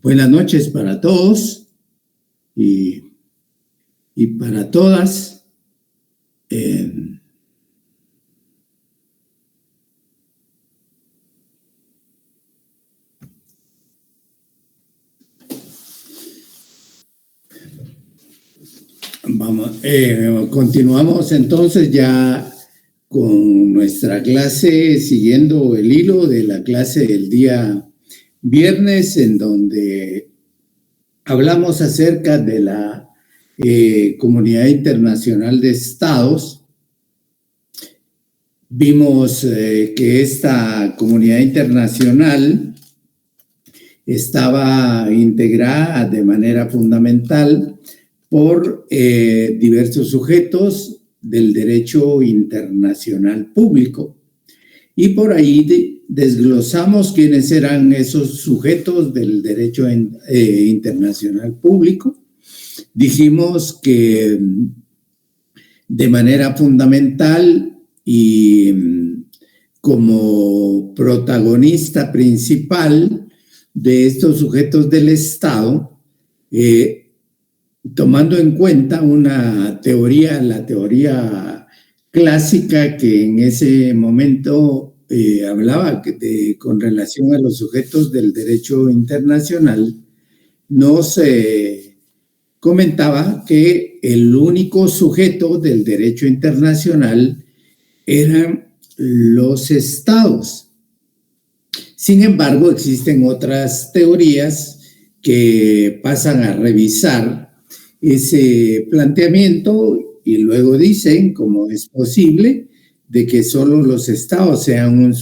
Buenas noches para todos y, para todas. Continuamos entonces ya con nuestra clase, siguiendo el hilo de la clase del día viernes, en donde hablamos acerca de la Comunidad Internacional de Estados. Vimos que esta comunidad internacional estaba integrada de manera fundamental por diversos sujetos del derecho internacional público. Y por ahí desglosamos quiénes eran esos sujetos del derecho internacional público. Dijimos que de manera fundamental y como protagonista principal de estos sujetos del Estado, tomando en cuenta una teoría, la teoría clásica que en ese momento hablaba con relación a los sujetos del derecho internacional, nos comentaba que el único sujeto del derecho internacional eran los estados. Sin embargo, existen otras teorías que pasan a revisar ese planteamiento y luego dicen cómo es posible de que solo los estados sean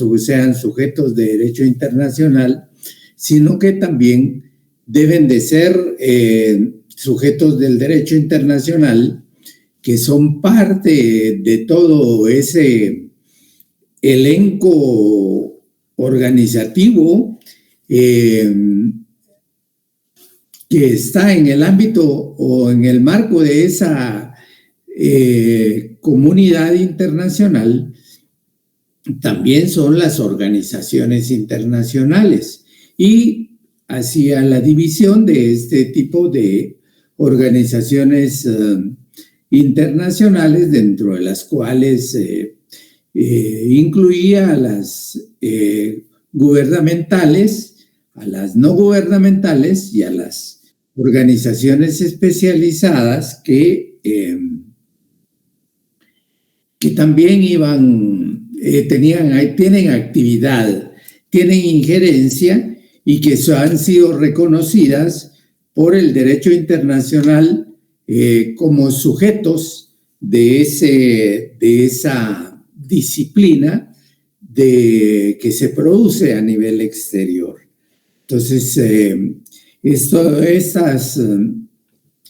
sujetos de derecho internacional, sino que también deben de ser sujetos del derecho internacional que son parte de todo ese elenco organizativo que está en el ámbito o en el marco de esa comunidad internacional. También son las organizaciones internacionales, y hacia la división de este tipo de organizaciones internacionales, dentro de las cuales incluía a las gubernamentales, a las no gubernamentales y a las organizaciones especializadas que también tienen actividad, tienen injerencia y que han sido reconocidas por el derecho internacional como sujetos de esa disciplina que se produce a nivel exterior. Entonces, estas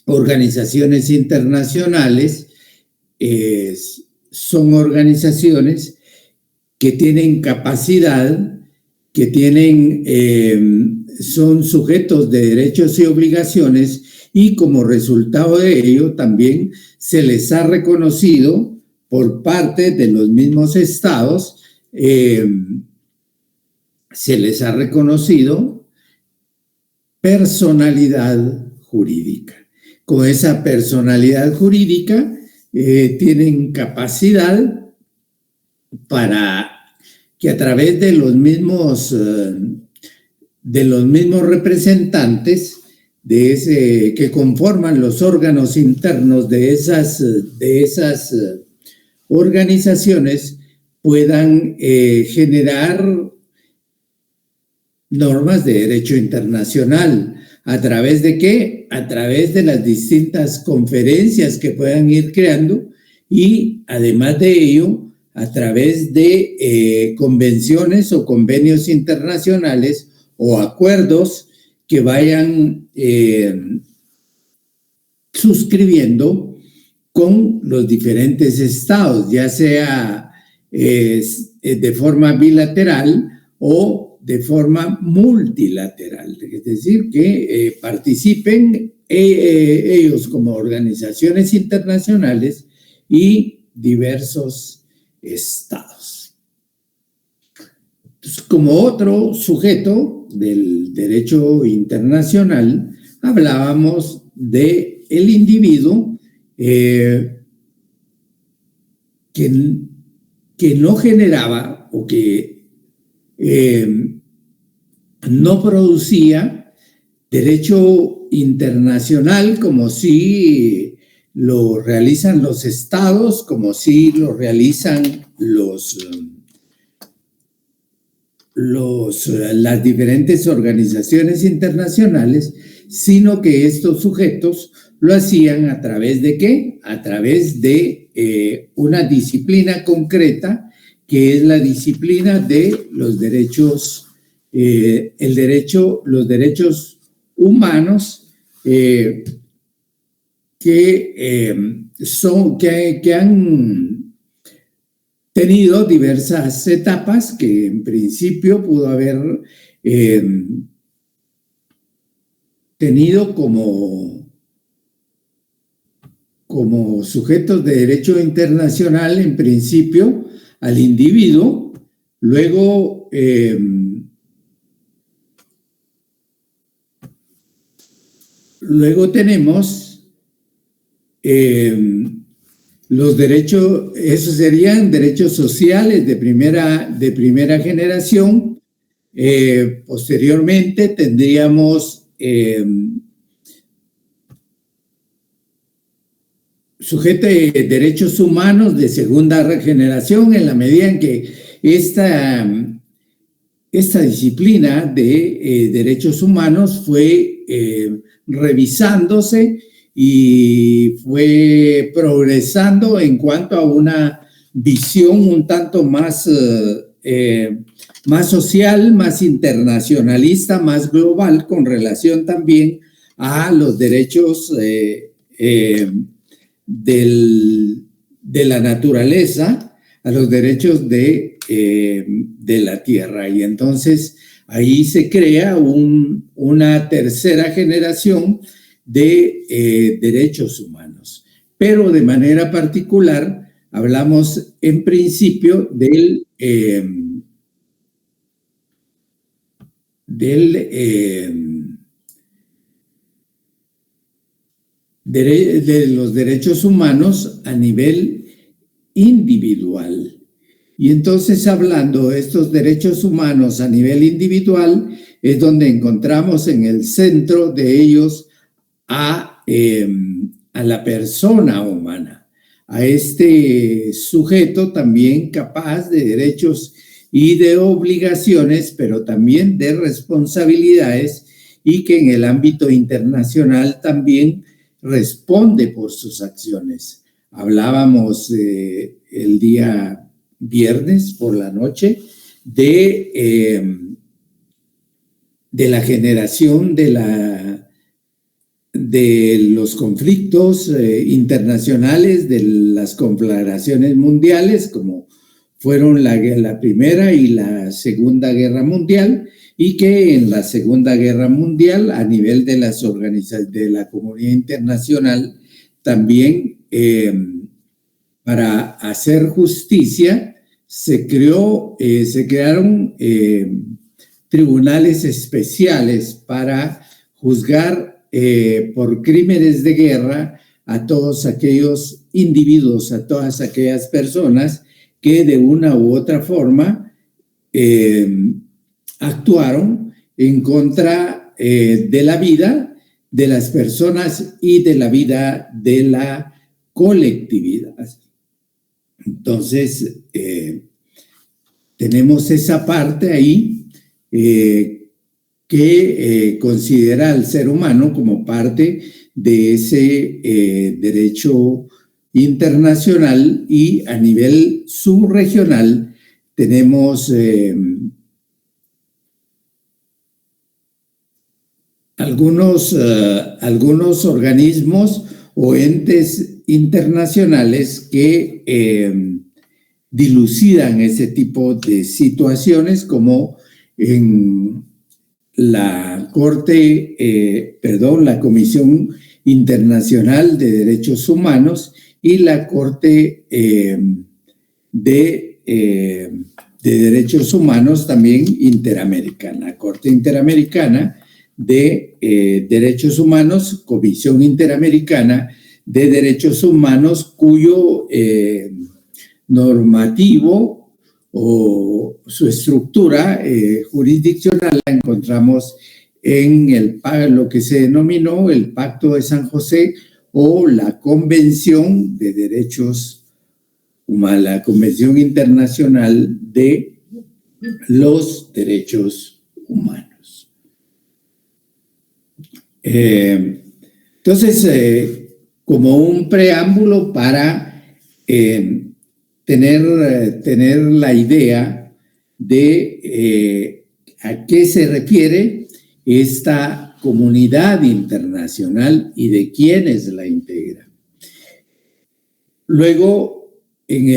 organizaciones internacionales son organizaciones que tienen capacidad, son sujetos de derechos y obligaciones, y como resultado de ello también se les ha reconocido por parte de los mismos estados, se les ha reconocido personalidad jurídica. Con esa personalidad jurídica tienen capacidad para que a través de los mismos representantes que conforman los órganos internos de esas organizaciones puedan generar normas de derecho internacional. ¿A través de qué? A través de las distintas conferencias que puedan ir creando, y además de ello, a través de convenciones o convenios internacionales o acuerdos que vayan suscribiendo con los diferentes estados, ya sea de forma bilateral o de forma multilateral, es decir, que participen ellos como organizaciones internacionales y diversos estados. Entonces, como otro sujeto del derecho internacional, hablábamos de el individuo que no generaba o que no producía derecho internacional como si lo realizan los estados, como si lo realizan las diferentes organizaciones internacionales, sino que estos sujetos lo hacían a través de ¿qué? A través de una disciplina concreta, que es la disciplina de los derechos, los derechos humanos, que han tenido diversas etapas, que en principio pudo haber tenido como sujetos de derecho internacional, en principio, al individuo, luego tenemos los derechos, esos serían derechos sociales de primera generación. Posteriormente tendríamos sujeto de derechos humanos de segunda generación, en la medida en que esta disciplina de derechos humanos fue revisándose y fue progresando en cuanto a una visión un tanto más social, más internacionalista, más global, con relación también a los derechos de la naturaleza, a los derechos de la tierra. Y entonces ahí se crea una tercera generación de derechos humanos. Pero de manera particular hablamos en principio de los derechos humanos a nivel individual. Y entonces, hablando de estos derechos humanos a nivel individual, es donde encontramos en el centro de ellos a la persona humana, a este sujeto también capaz de derechos y de obligaciones, pero también de responsabilidades, y que en el ámbito internacional también responde por sus acciones. Hablábamos el día viernes por la noche de la generación de los conflictos internacionales, de las conflagraciones mundiales, como fueron la Primera y la Segunda Guerra Mundial, y que en la Segunda Guerra Mundial, a nivel de las organizaciones de la comunidad internacional, también para hacer justicia se crearon tribunales especiales para juzgar por crímenes de guerra a todos aquellos individuos, a todas aquellas personas que de una u otra forma actuaron en contra de la vida de las personas y de la vida de la colectividad. Entonces, tenemos esa parte ahí que considera al ser humano como parte de ese derecho internacional, y a nivel subregional tenemos algunos organismos o entes internacionales que dilucidan ese tipo de situaciones, como en la la Comisión Internacional de Derechos Humanos y la Corte de de Derechos Humanos también interamericana, Corte Interamericana de Derechos Humanos, Comisión Interamericana de Derechos Humanos, cuyo normativo o su estructura jurisdiccional la encontramos en lo que se denominó el Pacto de San José o la Convención de Derechos Humanos, la Convención Internacional de los Derechos Humanos. Entonces, como un preámbulo para tener la idea de a qué se refiere esta comunidad internacional y de quiénes la integran. Luego, en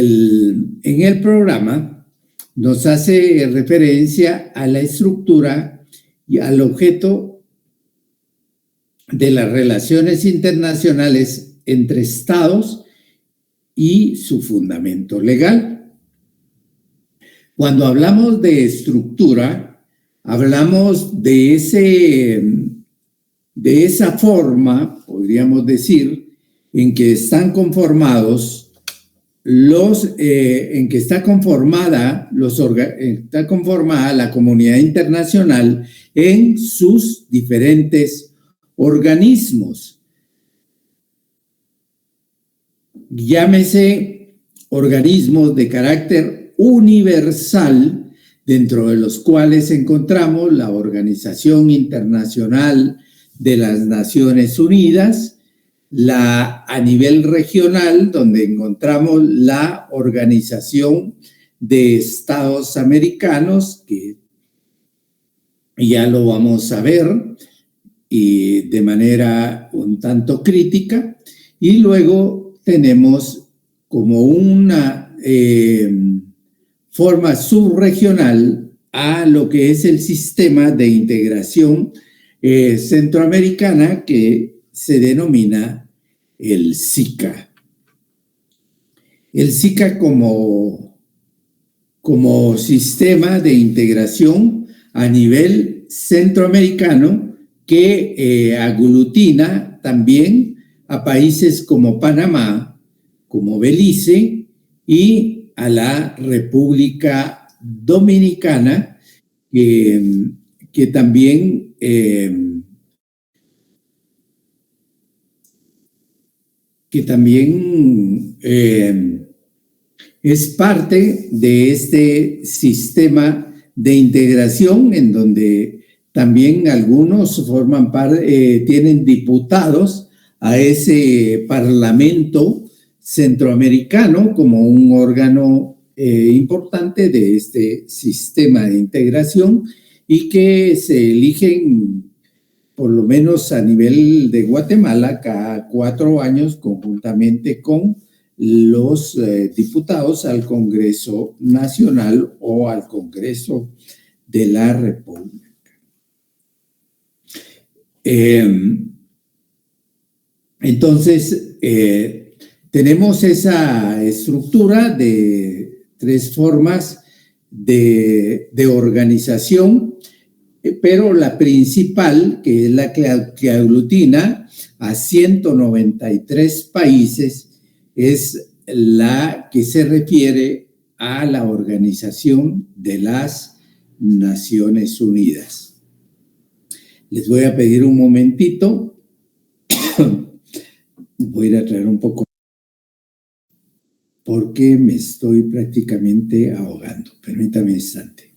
el programa, nos hace referencia a la estructura y al objeto de las relaciones internacionales entre estados y su fundamento legal. Cuando hablamos de estructura, hablamos de esa forma, podríamos decir, en que están conformados en que está conformada la comunidad internacional en sus diferentes organismos. Llámese organismos de carácter universal, dentro de los cuales encontramos la Organización Internacional de las Naciones Unidas, a nivel regional, donde encontramos la Organización de Estados Americanos, que ya lo vamos a ver y de manera un tanto crítica, y luego tenemos como una forma subregional a lo que es el sistema de integración centroamericana, que se denomina el SICA. El SICA como sistema de integración a nivel centroamericano que aglutina también a países como Panamá, como Belice y a la República Dominicana, que también es parte de este sistema de integración, en donde también algunos forman parte, tienen diputados a ese Parlamento centroamericano como un órgano importante de este sistema de integración, y que se eligen, por lo menos a nivel de Guatemala, cada 4 años, conjuntamente con los diputados al Congreso Nacional o al Congreso de la República. Entonces, tenemos esa estructura de 3 formas de organización, pero la principal, que es la que aglutina a 193 países, es la que se refiere a la Organización de las Naciones Unidas. Les voy a pedir un momentito. Voy a ir a traer un poco, porque me estoy prácticamente ahogando. Permítame un instante.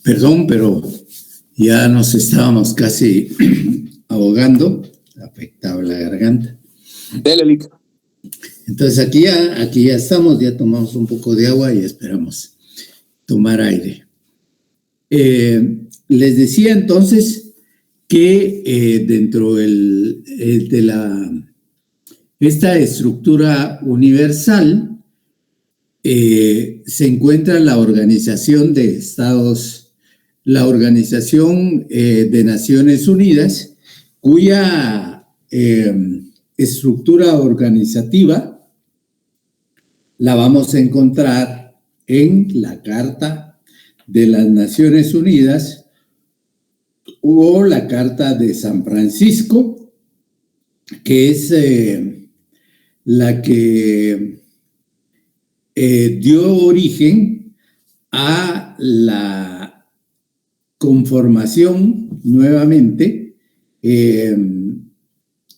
Perdón, pero ya nos estábamos casi ahogando, afectaba la garganta. Dale, Lick. Entonces aquí ya estamos, ya tomamos un poco de agua y esperamos tomar aire. Les decía entonces que dentro de esta estructura universal se encuentra la Organización de Estados, la Organización de Naciones Unidas, cuya estructura organizativa la vamos a encontrar en la Carta de las Naciones Unidas o la Carta de San Francisco, que es la que dio origen a la conformación nuevamente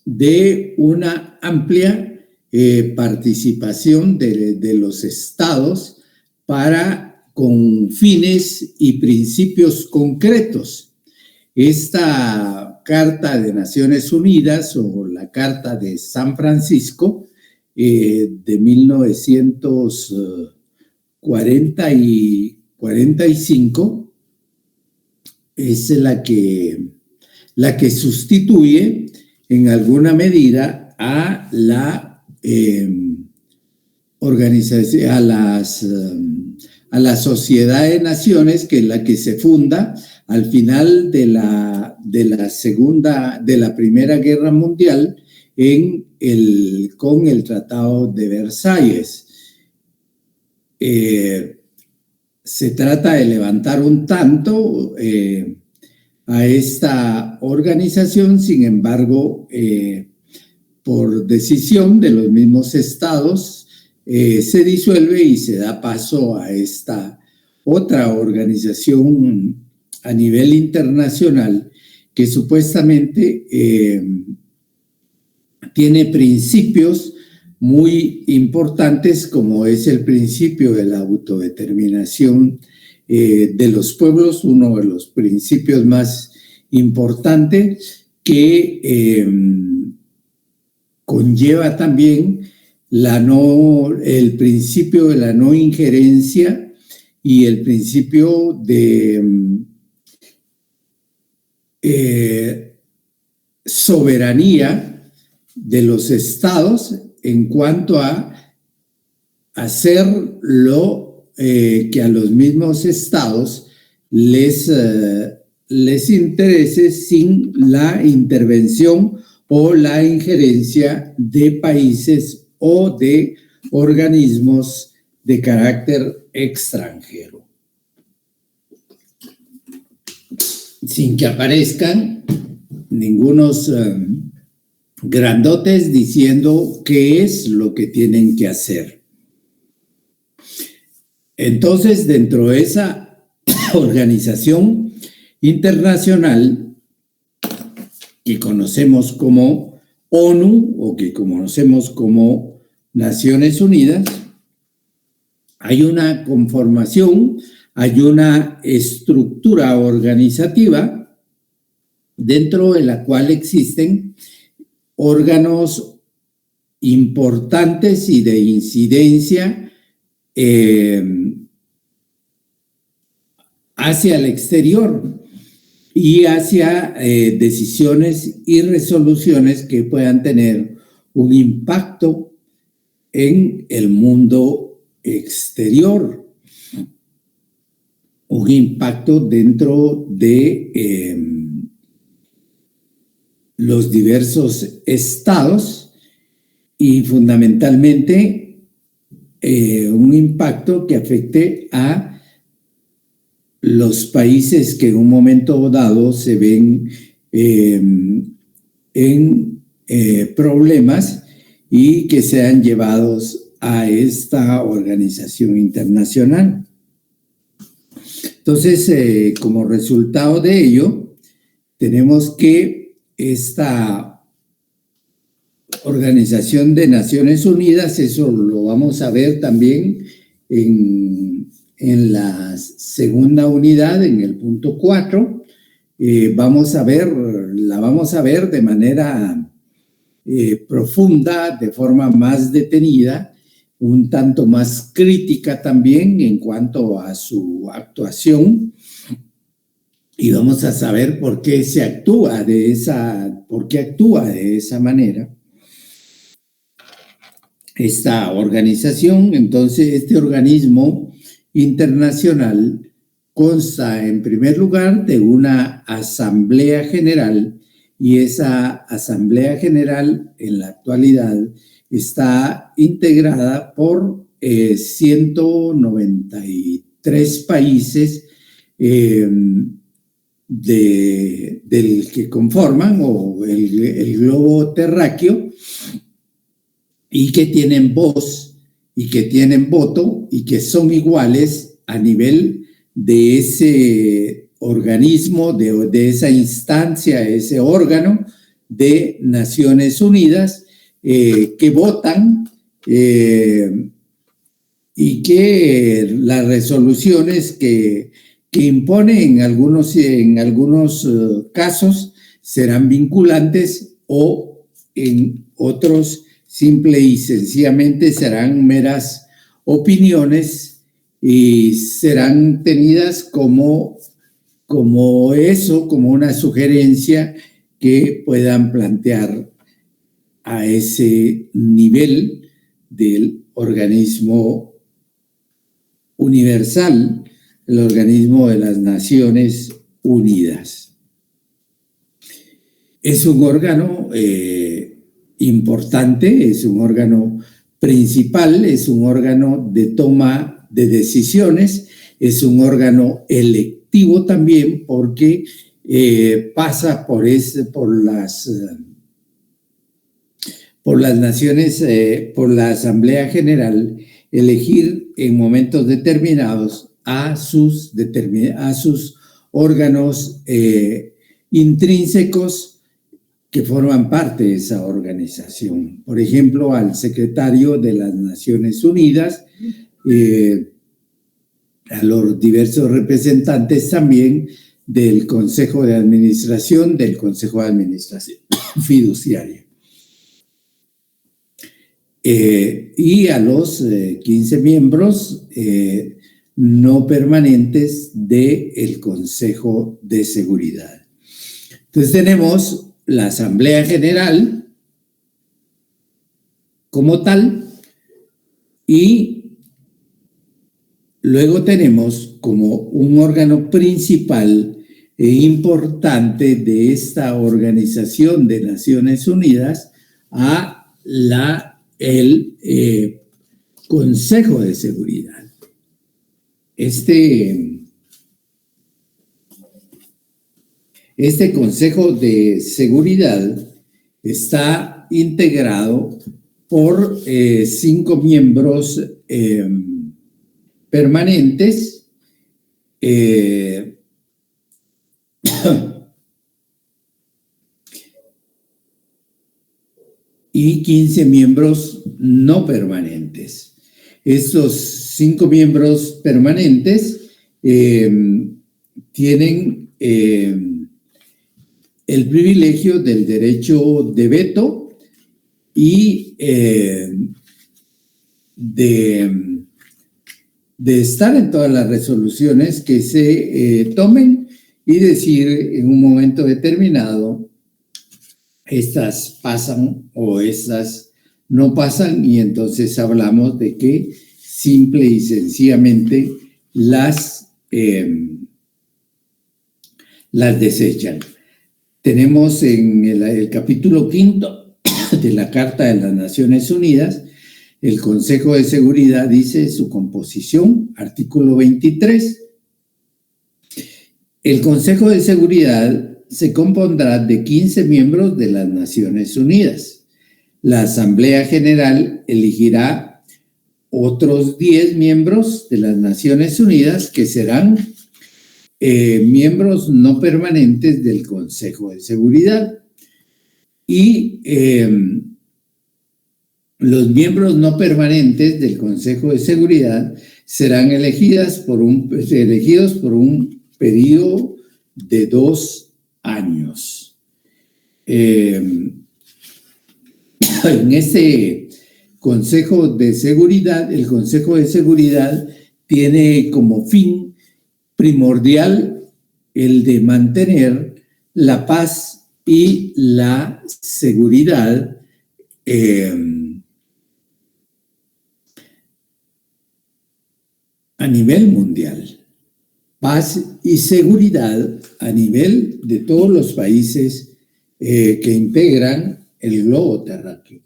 de una amplia participación de los estados con fines y principios concretos. Esta Carta de Naciones Unidas o la Carta de San Francisco de 1945 es la que sustituye en alguna medida a la organización, a la Sociedad de Naciones, que es la que se funda al final de la Primera Guerra Mundial con el Tratado de Versalles. Se trata de levantar un tanto a esta organización, sin embargo, por decisión de los mismos estados, se disuelve y se da paso a esta otra organización a nivel internacional que supuestamente tiene principios muy importantes, como es el principio de la autodeterminación de los pueblos, uno de los principios más importantes que conlleva también el principio de la no injerencia y el principio de soberanía de los estados en cuanto a hacer lo que a los mismos estados les interese sin la intervención o la injerencia de países o de organismos de carácter extranjero, sin que aparezcan ningunos grandotes diciendo qué es lo que tienen que hacer. Entonces, dentro de esa organización internacional que conocemos como ONU o que conocemos como Naciones Unidas, hay una conformación, hay una estructura organizativa dentro de la cual existen órganos importantes y de incidencia hacia el exterior y hacia decisiones y resoluciones que puedan tener un impacto en el mundo exterior, un impacto dentro de los diversos estados y fundamentalmente un impacto que afecte a los países que en un momento dado se ven en problemas y que sean llevados a esta organización internacional. Entonces, como resultado de ello, tenemos que esta Organización de Naciones Unidas, eso lo vamos a ver también en en la segunda unidad, en el punto 4, la vamos a ver de manera profunda, de forma más detenida, un tanto más crítica también en cuanto a su actuación, y vamos a saber por qué actúa de esa manera esta organización. Entonces, este organismo internacional consta, en primer lugar, de una asamblea general, y esa asamblea general en la actualidad está integrada por 193 países del que conforman o el globo terráqueo, y que tienen voz y que tienen voto y que son iguales a nivel de ese organismo, de esa instancia, ese órgano de Naciones Unidas, que votan y que las resoluciones que imponen en algunos casos serán vinculantes, o en otros simple y sencillamente serán meras opiniones y serán tenidas como una sugerencia que puedan plantear a ese nivel del organismo universal, el organismo de las Naciones Unidas. Es un órgano importante, es un órgano principal, es un órgano de toma de decisiones, es un órgano electivo también, porque pasa por las naciones, por la Asamblea General, elegir en momentos determinados a sus órganos intrínsecos que forman parte de esa organización. Por ejemplo, al secretario de las Naciones Unidas, a los diversos representantes también del Consejo de Administración, del Consejo de Administración Fiduciaria. Y a los 15 miembros no permanentes del Consejo de Seguridad. Entonces tenemos la Asamblea General como tal, y luego tenemos como un órgano principal e importante de esta Organización de Naciones Unidas a el Consejo de Seguridad. Este Consejo de Seguridad está integrado por 5 miembros permanentes y 15 miembros no permanentes. Estos 5 miembros permanentes tienen el privilegio del derecho de veto y de estar en todas las resoluciones que se tomen y decir en un momento determinado: estas pasan o estas no pasan, y entonces hablamos de que simple y sencillamente las desechan. Tenemos en el capítulo 5 de la Carta de las Naciones Unidas, el Consejo de Seguridad dice su composición, artículo 23. El Consejo de Seguridad se compondrá de 15 miembros de las Naciones Unidas. La Asamblea General elegirá otros 10 miembros de las Naciones Unidas que serán miembros no permanentes del Consejo de Seguridad. Y Los miembros no permanentes del Consejo de Seguridad serán elegidos por un periodo de 2 años. En este Consejo de Seguridad, el Consejo de Seguridad tiene como fin primordial el de mantener la paz y la seguridad a nivel mundial. Paz y seguridad a nivel de todos los países que integran el globo terráqueo.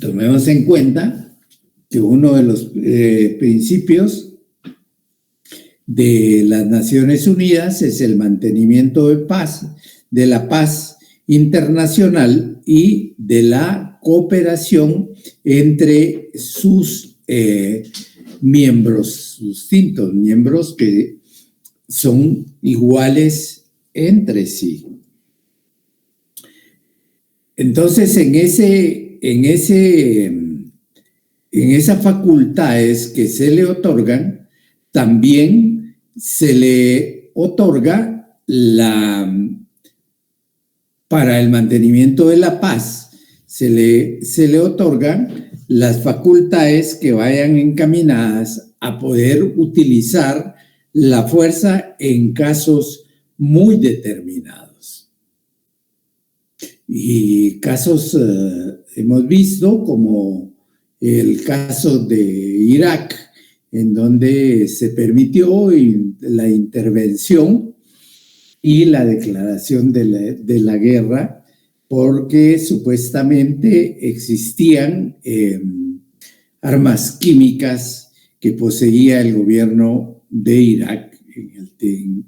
Tomemos en cuenta que uno de los principios de las Naciones Unidas es el mantenimiento de paz, de la paz internacional y de la cooperación entre sus miembros, sus distintos miembros que son iguales entre sí. Entonces, en esas facultades que se le otorgan, también se le otorga para el mantenimiento de la paz, se le otorgan las facultades que vayan encaminadas a poder utilizar la fuerza en casos muy determinados. Y casos hemos visto como el caso de Irak, en donde se permitió la intervención y la declaración de la guerra, porque supuestamente existían armas químicas que poseía el gobierno de Irak en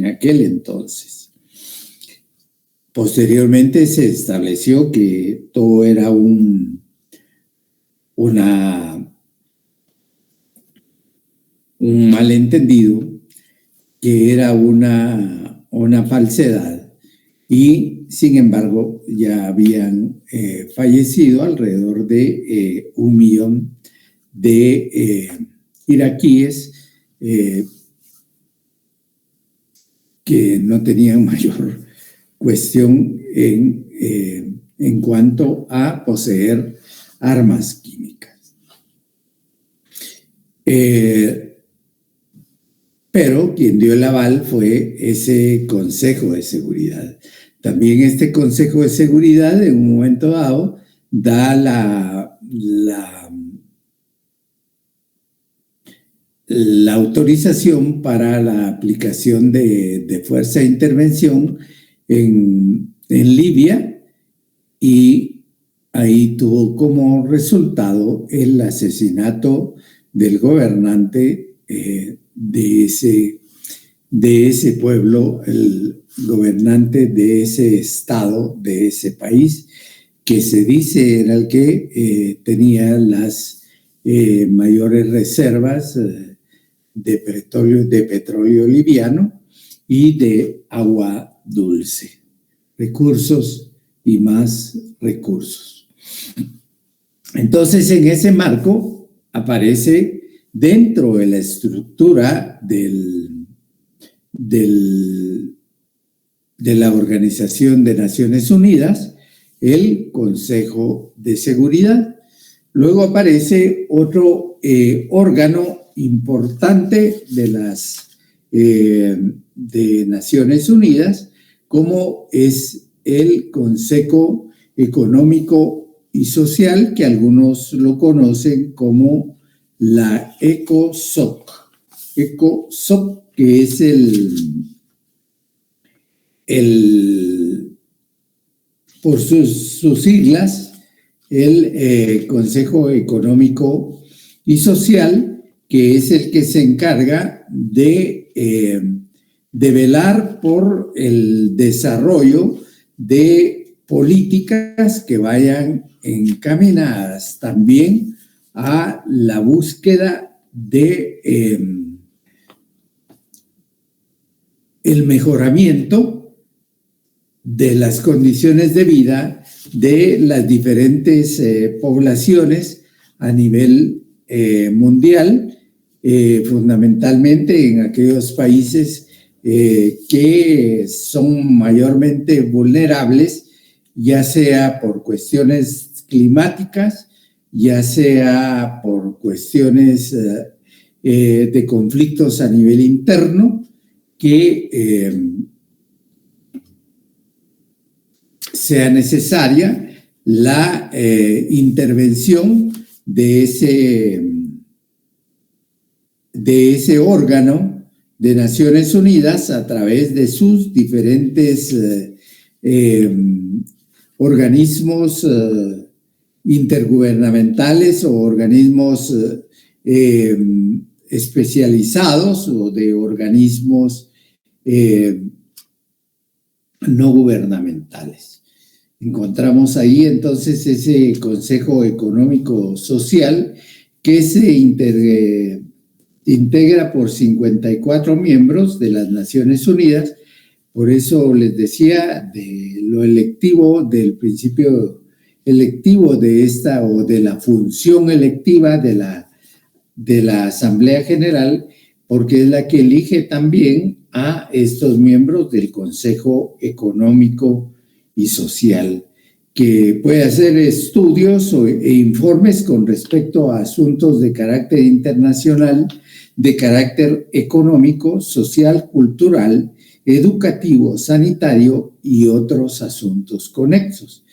aquel entonces. Posteriormente se estableció que todo era un malentendido, que era una falsedad, y sin embargo ya habían fallecido alrededor de 1 millón de iraquíes que no tenían mayor cuestión en cuanto a poseer armas químicas. Pero quien dio el aval fue ese Consejo de Seguridad. También este Consejo de Seguridad, en un momento dado, da la autorización para la aplicación de fuerza de intervención en Libia, y ahí tuvo como resultado el asesinato del gobernante de ese pueblo, el gobernante de ese estado, de ese país, que se dice era el que tenía las mayores reservas de petróleo liviano y de agua dulce, recursos y más recursos. Entonces, en ese marco aparece dentro de la estructura de la Organización de Naciones Unidas el Consejo de Seguridad. Luego aparece otro órgano importante de Naciones Unidas, como es el Consejo Económico y Social, que algunos lo conocen como la ECOSOC. ECOSOC, que es por sus siglas, el Consejo Económico y Social, que es el que se encarga de velar por el desarrollo de políticas que vayan encaminadas también a la búsqueda de el mejoramiento de las condiciones de vida de las diferentes poblaciones a nivel mundial, fundamentalmente en aquellos países que son mayormente vulnerables, ya sea por cuestiones climáticas, ya sea por cuestiones de conflictos a nivel interno, que sea necesaria la intervención de ese órgano de Naciones Unidas a través de sus diferentes organismos intergubernamentales o organismos especializados o de organismos no gubernamentales. Encontramos ahí entonces ese Consejo Económico Social que se integra por 54 miembros de las Naciones Unidas. Por eso les decía de lo electivo, del principio electivo de esta o de la función electiva de la Asamblea General, porque es la que elige también a estos miembros del Consejo Económico y Social, que puede hacer estudios e informes con respecto a asuntos de carácter internacional, de carácter económico, social, cultural, educativo, sanitario y otros asuntos conexos.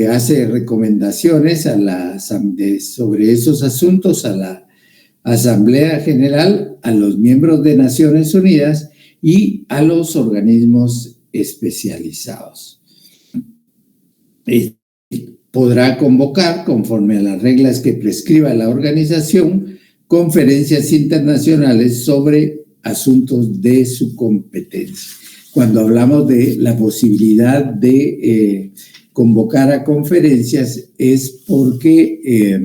Hace recomendaciones sobre esos asuntos a la Asamblea General, a los miembros de Naciones Unidas y a los organismos especializados. Podrá convocar, conforme a las reglas que prescriba la organización, conferencias internacionales sobre asuntos de su competencia. Cuando hablamos de la posibilidad de convocar a conferencias es porque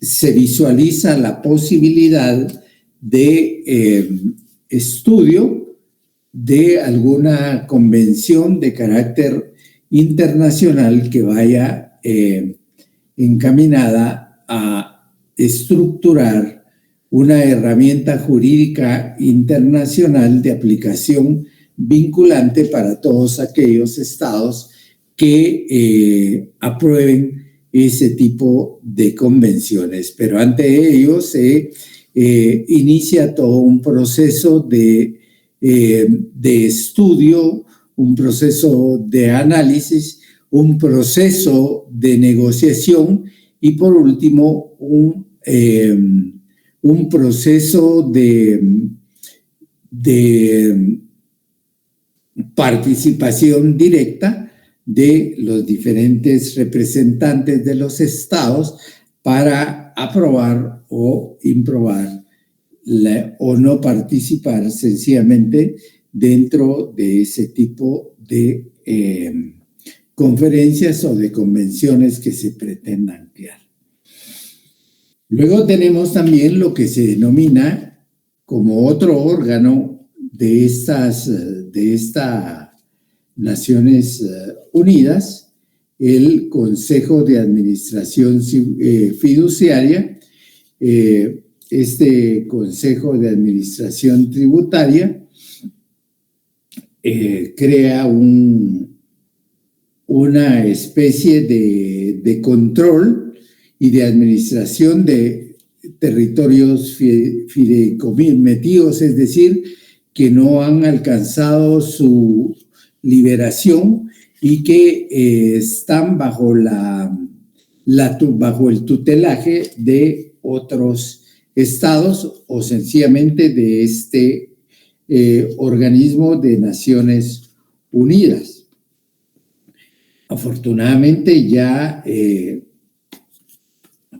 se visualiza la posibilidad de estudio de alguna convención de carácter internacional que vaya encaminada a estructurar una herramienta jurídica internacional de aplicación vinculante para todos aquellos estados que aprueben ese tipo de convenciones. Pero ante ello se inicia todo un proceso de estudio, un proceso de análisis, un proceso de negociación y por último un proceso de participación directa de los diferentes representantes de los estados para aprobar o improbar o no participar sencillamente dentro de ese tipo de conferencias o de convenciones que se pretendan crear. Luego tenemos también lo que se denomina como otro órgano de estas Naciones Unidas, el Consejo de Administración Fiduciaria. Este Consejo de Administración Tributaria crea una especie de control y de administración de territorios fideicomisos, es decir, que no han alcanzado su liberación y que están bajo bajo el tutelaje de otros estados o sencillamente de este organismo de Naciones Unidas. Afortunadamente ya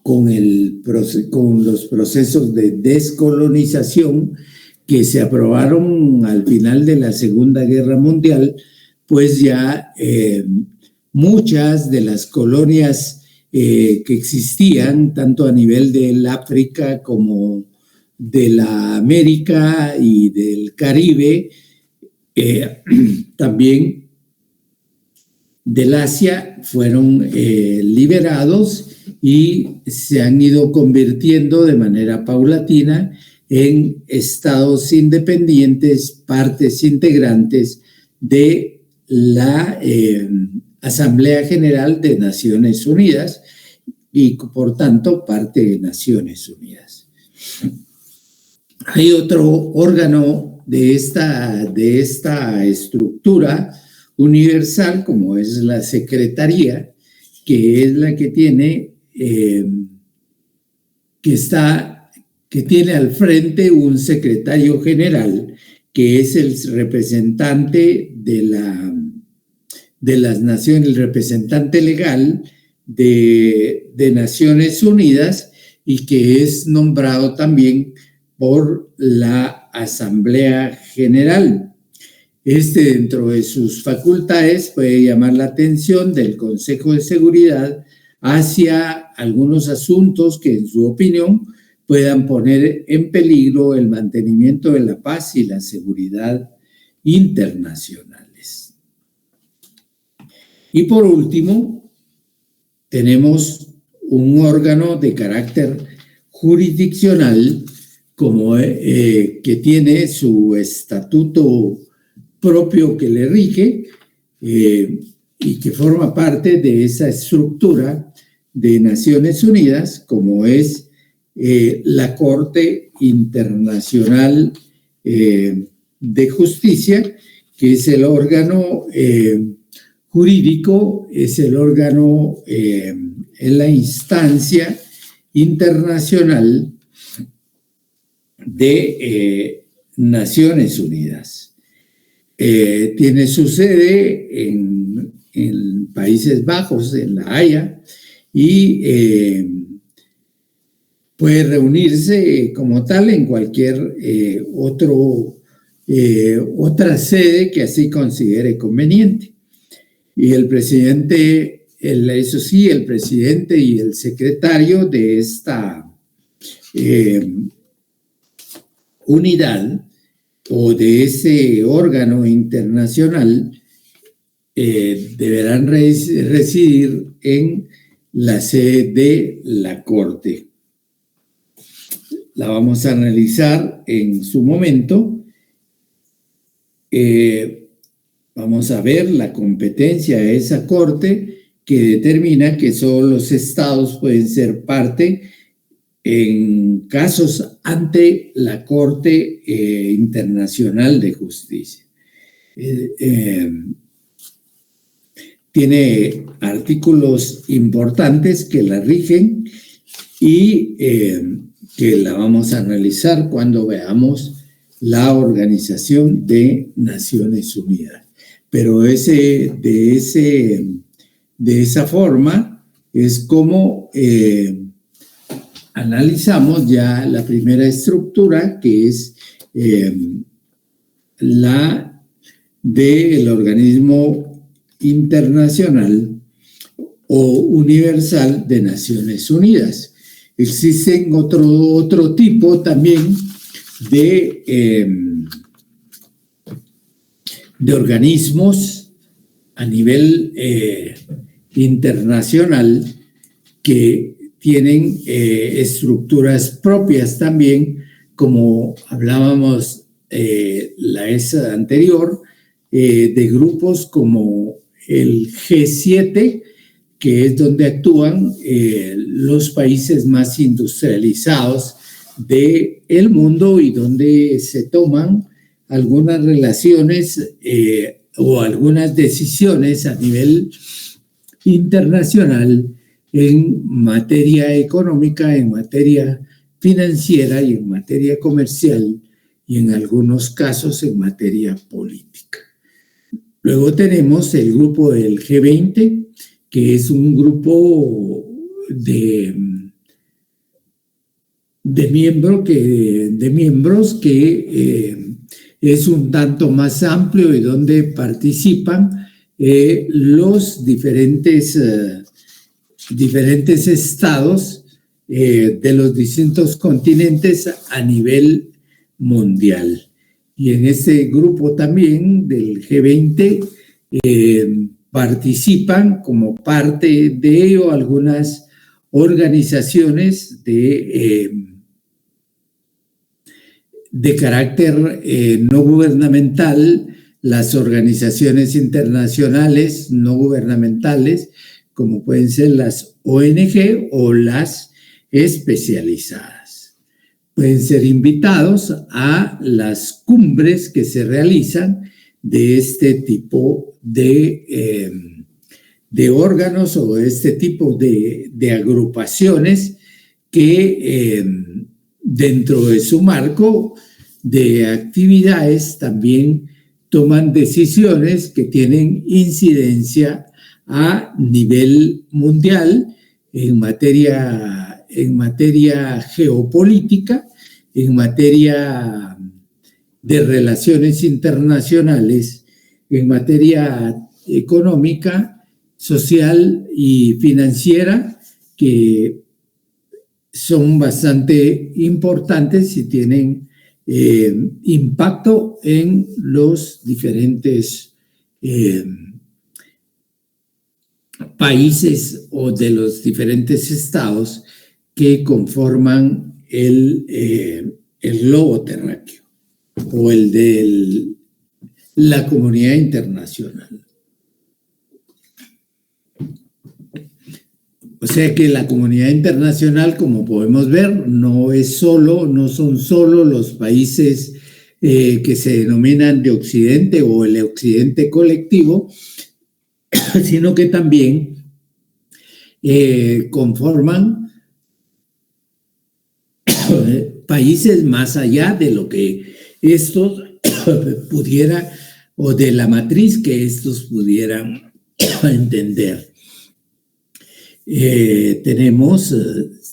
con los procesos de descolonización que se aprobaron al final de la Segunda Guerra Mundial, pues ya muchas de las colonias que existían, tanto a nivel del África como de la América y del Caribe, también del Asia fueron liberados y se han ido convirtiendo de manera paulatina en estados independientes, partes integrantes de la Asamblea General de Naciones Unidas y por tanto parte de Naciones Unidas. Hay otro órgano de esta estructura universal, como es la Secretaría, que es la que tiene que tiene al frente un secretario general, que es el representante de las naciones, el representante legal de Naciones Unidas, y que es nombrado también por la Asamblea General. Dentro de sus facultades, puede llamar la atención del Consejo de Seguridad hacia algunos asuntos que, en su opinión, puedan poner en peligro el mantenimiento de la paz y la seguridad internacionales. Y por último, tenemos un órgano de carácter jurisdiccional que tiene su estatuto propio que le rige y que forma parte de esa estructura de Naciones Unidas, como es la Corte Internacional de Justicia, que es el órgano jurídico, es el órgano, en la instancia internacional de Naciones Unidas. Tiene su sede en Países Bajos, en La Haya, y puede reunirse como tal en cualquier otra sede que así considere conveniente. Y el presidente, eso sí, el presidente y el secretario de esta unidad o de ese órgano internacional deberán residir en la sede de la Corte. La vamos a analizar en su momento. Vamos a ver la competencia de esa Corte, que determina que solo los estados pueden ser parte en casos ante la Corte Internacional de Justicia. Tiene artículos importantes que la rigen y que la vamos a analizar cuando veamos la Organización de Naciones Unidas. Pero de esa forma es como analizamos ya la primera estructura, que es la del organismo internacional o universal de Naciones Unidas. Existen otro tipo también de organismos a nivel internacional que tienen estructuras propias también, como hablábamos la vez anterior, de grupos como el G7, que es donde actúan los países más industrializados del mundo y donde se toman algunas relaciones o algunas decisiones a nivel internacional en materia económica, en materia financiera y en materia comercial y en algunos casos en materia política. Luego tenemos el grupo del G20, que es un grupo de miembros que es un tanto más amplio y donde participan los diferentes estados de los distintos continentes a nivel mundial. Y en ese grupo también del G20 participan como parte de ello algunas organizaciones de carácter no gubernamental, las organizaciones internacionales no gubernamentales, como pueden ser las ONG o las especializadas. Pueden ser invitados a las cumbres que se realizan de este tipo de órganos o de este tipo de agrupaciones que dentro de su marco de actividades también toman decisiones que tienen incidencia a nivel mundial en materia geopolítica, en materia de relaciones internacionales, en materia económica, social y financiera, que son bastante importantes y tienen impacto en los diferentes países o de los diferentes estados que conforman el globo terráqueo o el de la comunidad internacional. O sea que la comunidad internacional, como podemos ver, no son solo los países que se denominan de Occidente o el Occidente colectivo, sino que también conforman países más allá de lo que estos pudiera o de la matriz que estos pudieran entender. Tenemos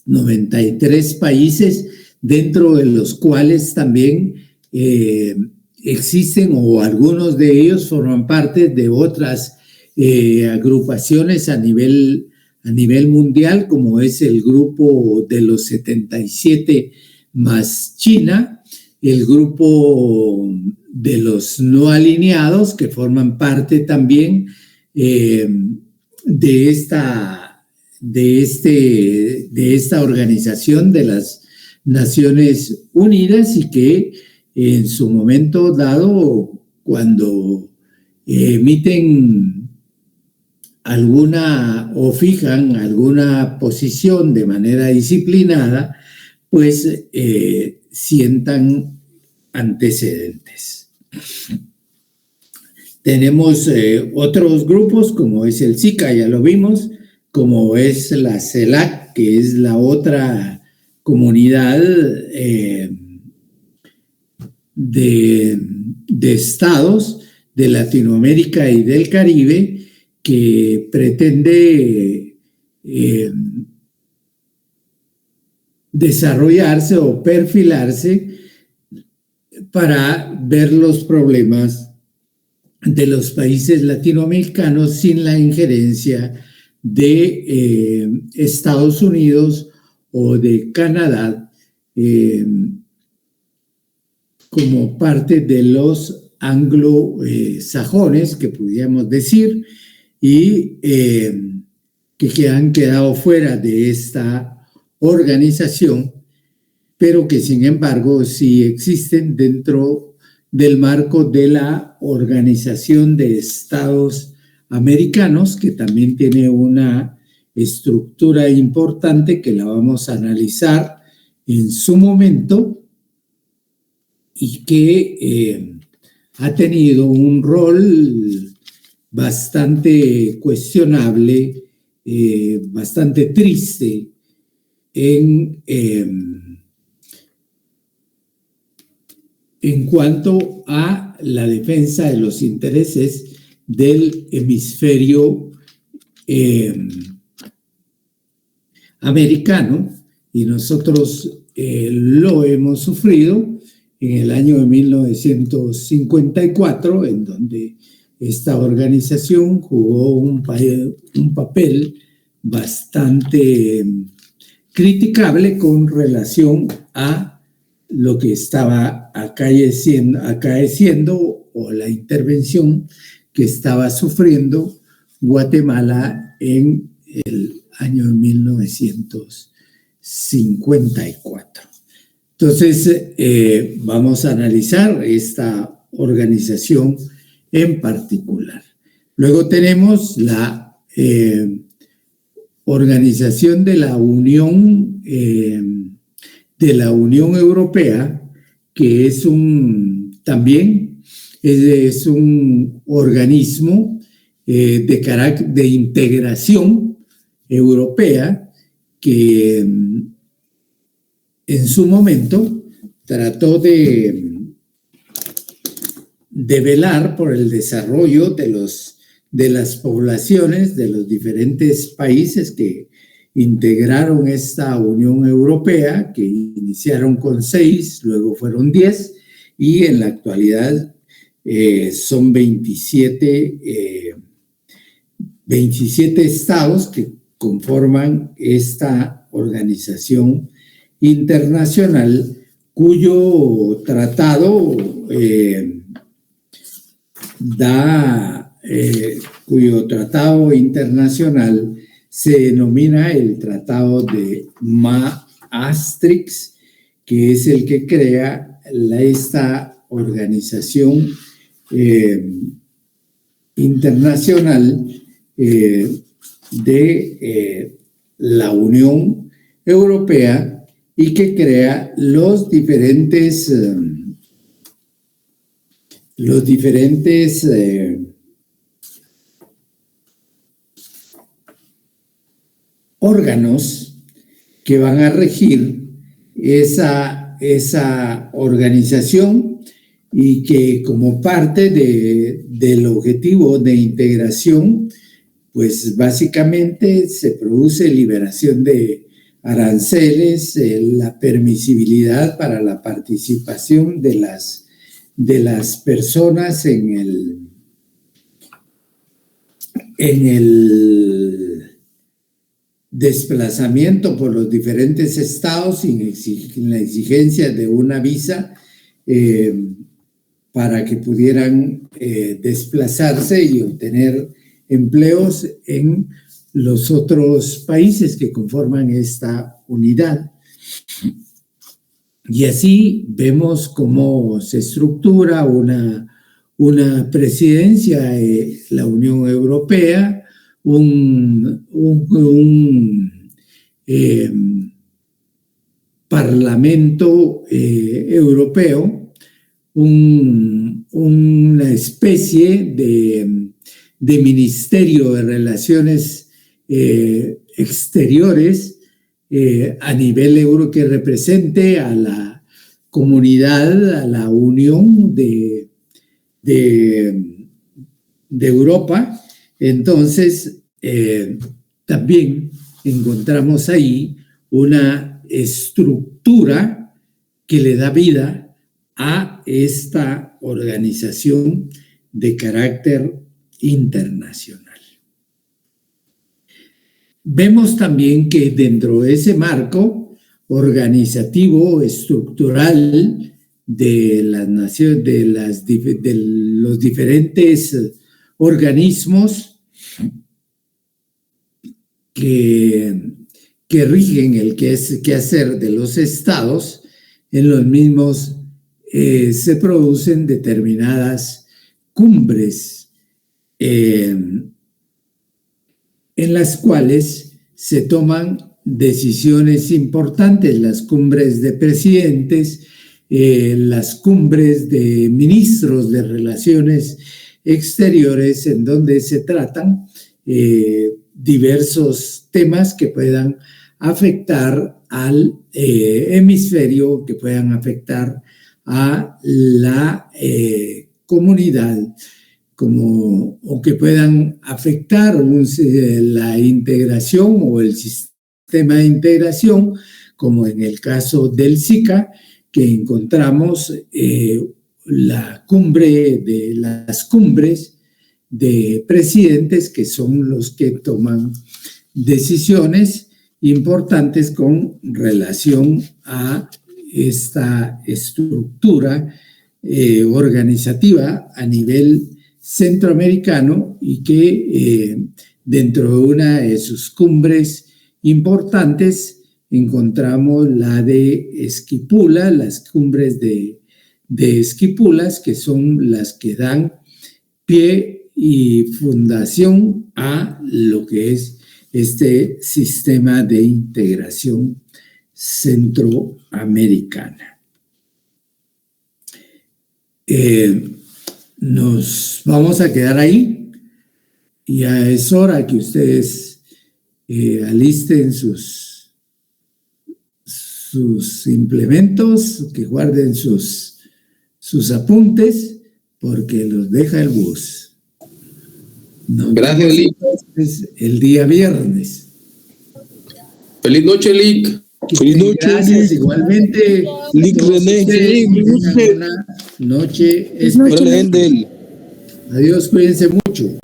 93 países, dentro de los cuales también existen o algunos de ellos forman parte de otras agrupaciones a nivel mundial, como es el grupo de los 77 más China, el grupo de los no alineados, que forman parte también de esta organización de las Naciones Unidas, y que en su momento dado, cuando emiten alguna o fijan alguna posición de manera disciplinada, pues sientan antecedentes. Tenemos otros grupos, como es el SICA, ya lo vimos, como es la CELAC, que es la otra comunidad de estados de Latinoamérica y del Caribe, que pretende desarrollarse o perfilarse para ver los problemas de los países latinoamericanos sin la injerencia de Estados Unidos o de Canadá como parte de los anglosajones, que pudiéramos decir, y que han quedado fuera de esta organización, pero que sin embargo sí existen dentro del marco de la Organización de Estados Americanos, que también tiene una estructura importante que la vamos a analizar en su momento, y que ha tenido un rol bastante cuestionable, bastante triste en cuanto a la defensa de los intereses del hemisferio americano, y nosotros lo hemos sufrido en el año de 1954, en donde esta organización jugó un papel bastante criticable con relación a lo que estaba acaeciendo o la intervención que estaba sufriendo Guatemala en el año 1954. Entonces, vamos a analizar esta organización en particular. Luego tenemos la organización de la Unión Europea, que es también es un organismo de integración europea que en su momento trató de velar por el desarrollo de las poblaciones de los diferentes países que integraron esta Unión Europea, que iniciaron con 6, luego fueron 10, y en la actualidad son 27 estados que conforman esta organización internacional, cuyo tratado internacional se denomina el Tratado de Maastricht, que es el que crea esta organización internacional de la Unión Europea y que crea los diferentes órganos que van a regir esa organización, y que como parte del objetivo de integración, pues básicamente se produce liberación de aranceles, la permisibilidad para la participación de las personas en el desplazamiento por los diferentes estados sin la exigencia de una visa para que pudieran desplazarse y obtener empleos en los otros países que conforman esta unidad. Y así vemos cómo se estructura una presidencia de la Unión Europea, un Parlamento Europeo, una especie de Ministerio de Relaciones Exteriores a nivel euro, que represente a la comunidad, a la Unión de Europa. Entonces, también encontramos ahí una estructura que le da vida a esta organización de carácter internacional. Vemos también que dentro de ese marco organizativo, estructural de las naciones, de los diferentes organismos que rigen el quehacer de los estados, en los mismos se producen determinadas cumbres en las cuales se toman decisiones importantes, las cumbres de presidentes, las cumbres de ministros de Relaciones Exteriores, en donde se tratan diversos temas que puedan afectar al hemisferio, que puedan afectar a la comunidad, o que puedan afectar la integración o el sistema de integración, como en el caso del SICA, que encontramos las cumbres de presidentes, que son los que toman decisiones importantes con relación a esta estructura organizativa a nivel centroamericano y que dentro de una de sus cumbres importantes encontramos la de Esquipula, las cumbres de Esquipulas, que son las que dan pie y fundación a lo que es este sistema de integración centroamericana. Nos vamos a quedar ahí. Ya es hora que ustedes alisten sus implementos, que guarden sus apuntes, porque los deja el bus. Gracias, Lic. El día viernes. Feliz noche, Lic. Feliz noche. Gracias, Lic. Igualmente. Lic René. Una noche especial. Adiós, cuídense mucho.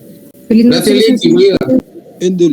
Gracias, Lic. Endel.